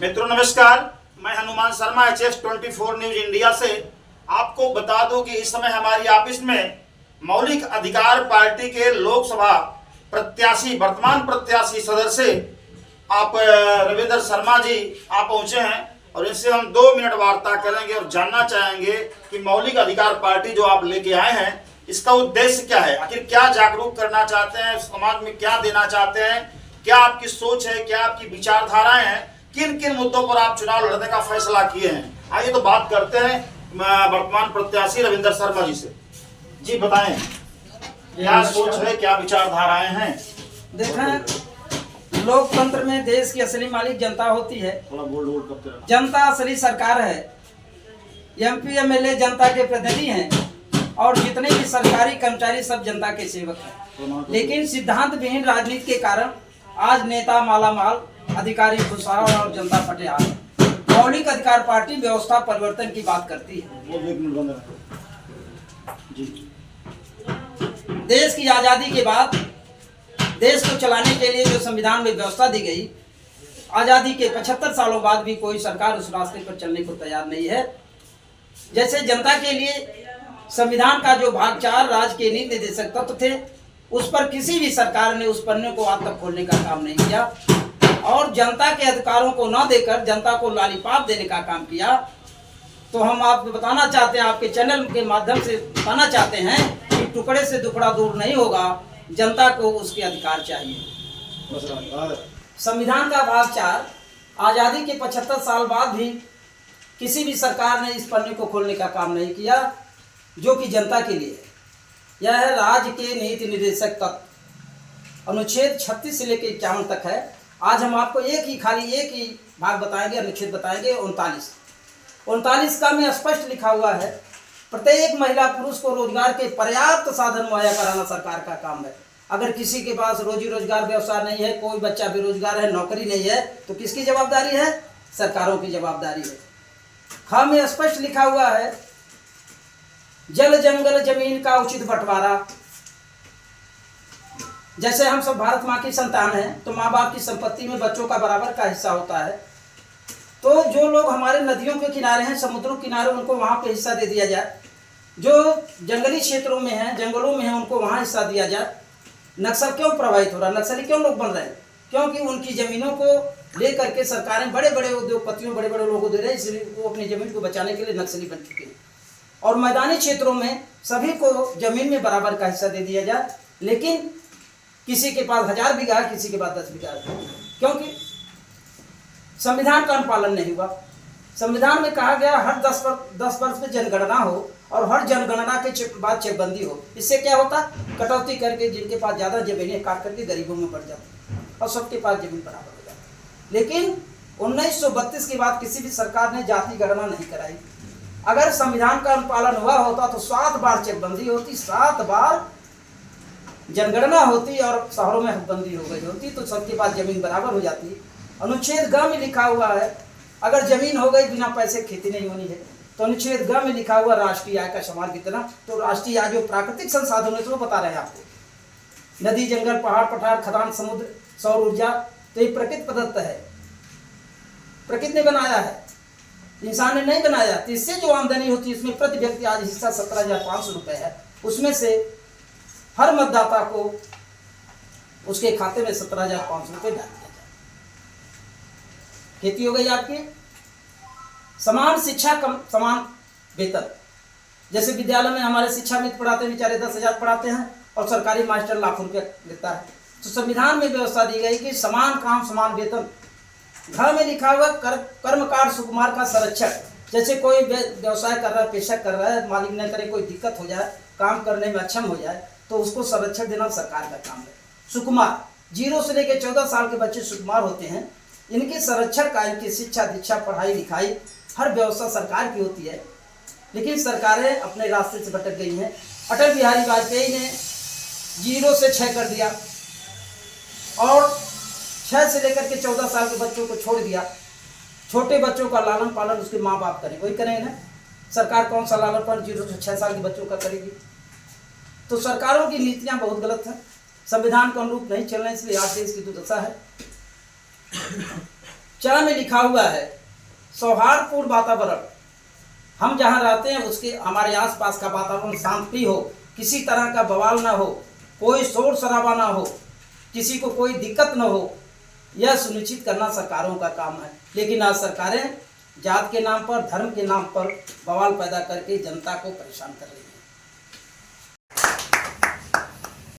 मित्रों नमस्कार, मैं Hanuman Sharma HS24 news India से आपको बता दूं कि इस समय हमारी ऑफिस में मौलिक अधिकार पार्टी के लोकसभा प्रत्याशी वर्तमान प्रत्याशी सदस्य आप रविंद्र शर्मा जी आप पहुंचे हैं और इनसे हम 2 मिनट वार्ता करेंगे और जानना चाहेंगे कि मौलिक अधिकार पार्टी जो आप लेके आए हैं इसका उद्देश्य क्या है, आखिर क्या जागरूक करना चाहते हैं, समाज में क्या देना चाहते हैं, क्या आपकी सोच है, क्या आपकी विचारधाराएं हैं, किन किन मुद्दों पर आप चुनाव लड़ने का फैसला किए हैं। आइए तो बात करते हैं वर्तमान प्रत्याशी रविंद्र शर्मा जी से। जी बताएं, क्या सोच है, क्या विचारधाराएं हैं। देखें, लोकतंत्र में देश की असली मालिक जनता होती है। थोड़ा बोल करते रहना। जनता असली सरकार है। MP MLA जनता के प्रतिनिधि हैं और जितने भी सरकारी कर्मचारी सब जनता के सेवक हैं। लेकिन सिद्धांत विहीन राजनीति के कारण आज नेता मालामाल, अधिकारी खुशहाल और जनता फटेहाल है। मौलिक अधिकार पार्टी व्यवस्था परिवर्तन की बात करती है। देश की आजादी के बाद देश को चलाने के लिए जो संविधान में व्यवस्था दी गई, आजादी के 75 सालों बाद भी कोई सरकार उस रास्ते पर चलने को तैयार नहीं है। जैसे जनता के लिए संविधान का जो भाग 4 राज्य के नीति निर्देशक तत्व थे, उस पर किसी भी सरकार ने उस पन्ने को आज तक खोलने का काम नहीं किया और जनता के अधिकारों को न देकर जनता को लॉलीपॉप देने का काम किया। तो हम आपको बताना चाहते हैं, आपके चैनल के माध्यम से बताना चाहते हैं कि टुकड़े से दुकड़ा दूर नहीं होगा, जनता को उसके अधिकार चाहिए। संविधान का भाग 4 आज़ादी के 75 साल बाद भी किसी भी सरकार ने इस पन्ने को खोलने का काम नहीं किया जो कि जनता के लिए है। यह है राज्य के नीति निर्देशक तत्व, अनुच्छेद 36 से लेकर 51 तक है। आज हम आपको खाली एक ही भाग बताएंगे, अनुच्छेद बताएंगे 39 का में स्पष्ट लिखा हुआ है, प्रत्येक महिला पुरुष को रोजगार के पर्याप्त साधन मुहैया कराना सरकार का काम है। अगर किसी के पास रोजी रोजगार व्यवसाय नहीं है, कोई बच्चा बेरोजगार है, नौकरी नहीं है, तो किसकी जवाबदारी है? सरकारों की जवाबदारी है। ख में स्पष्ट लिखा हुआ है, जल जंगल जमीन का उचित बंटवारा। जैसे हम सब भारत माँ की संतान हैं, तो माँ बाप की संपत्ति में बच्चों का बराबर का हिस्सा होता है। तो जो लोग हमारे नदियों के किनारे हैं, समुद्रों के किनारे, उनको वहाँ पे हिस्सा दे दिया जाए। जो जंगली क्षेत्रों में हैं, जंगलों में हैं, उनको वहाँ हिस्सा दिया जाए। नक्सल क्यों प्रभावित हो रहा है? नक्सली क्यों लोग बन रहे हैं? क्योंकि उनकी ज़मीनों को ले करके सरकारें बड़े बड़े उद्योगपतियों, बड़े बड़े लोगों को दे रहे हैं, इसलिए वो अपनी ज़मीन को बचाने के लिए नक्सली बन चुके हैं। और मैदानी क्षेत्रों में सभी को ज़मीन में बराबर का हिस्सा दे दिया जाए, लेकिन किसी के पास 1000 बीघा है, किसी के पास 10 बीघा है, क्योंकि संविधान का अनुपालन नहीं हुआ। संविधान में कहा गया हर 10 वर्ष में जनगणना हो और हर जनगणना के बाद चेकबंदी हो। इससे क्या होता? कटौती करके जिनके पास ज़्यादा जमीनें काट करके गरीबों में बढ़ जाती और सबके पास जमीन बराबर हो जाती। लेकिन 1932 के बाद किसी भी सरकार ने जाति गणना नहीं कराई। अगर संविधान का अनुपालन हुआ होता तो 7 बार चेकबंदी होती, 7 बार जनगणना होती और शहरों में हदबंदी हो गई होती, तो सबके पास जमीन बराबर हो जाती। अनुच्छेद ग में लिखा हुआ है, अगर जमीन हो गई बिना पैसे खेती नहीं होनी है। तो अनुच्छेद ग में लिखा हुआ राष्ट्रीय आय का समान कितना, तो राष्ट्रीय आय जो प्राकृतिक संसाधनों से वो बता रहे हैं आपको, नदी जंगल पहाड़ पठार खदान समुद्र सौर ऊर्जा, तो ये प्रकृति प्रदत्त है, प्रकृति ने बनाया है, इंसान ने नहीं बनाया। तो इससे जो आमदनी होती है इसमें प्रति व्यक्ति आज हिस्सा 17,500 रुपये है। उसमें से हर मतदाता को उसके खाते में 17,500 रुपये डाल दिया जाए। खेती हो गई आपकी। समान शिक्षा कम समान वेतन। जैसे विद्यालय में हमारे शिक्षा मित्र पढ़ाते हैं, बेचारे 10,000 पढ़ाते हैं और सरकारी मास्टर लाखों रुपये लेता है। तो संविधान में व्यवस्था दी गई कि समान काम समान वेतन। घर में लिखा हुआ कर्मकार सुकुमार का संरक्षक। जैसे कोई व्यवसाय कर रहा है, पेशा कर रहा है, मालिक न करे, कोई दिक्कत हो जाए, काम करने में अक्षम हो जाए, तो उसको संरक्षण देना सरकार का काम है। सुकुमार 0 से लेकर 14 साल के बच्चे सुकुमार होते हैं। इनके संरक्षण का, इनकी शिक्षा दीक्षा पढ़ाई लिखाई हर व्यवस्था सरकार की होती है। लेकिन सरकारें अपने रास्ते से भटक गई हैं। अटल बिहारी वाजपेयी ने 0 से 6 कर दिया और 6 से लेकर के 14 साल के बच्चों को छोड़ दिया। छोटे बच्चों का लालन पालन उसके माँ बाप करें, वही करेंगे ना। सरकार कौन सा लालन पालन 0 से 6 साल के बच्चों का करेगी? तो सरकारों की नीतियां बहुत गलत हैं, संविधान के अनुरूप नहीं चल रहे, इसलिए आज देश की दुर्दशा है। च में लिखा हुआ है सौहार्दपूर्ण वातावरण। हम जहाँ रहते हैं उसके हमारे आसपास का वातावरण शांति हो, किसी तरह का बवाल ना हो, कोई शोर शराबा ना हो, किसी को कोई दिक्कत ना हो, यह सुनिश्चित करना सरकारों का काम है। लेकिन आज सरकारें जात के नाम पर, धर्म के नाम पर बवाल पैदा करके जनता को परेशान कर रही है।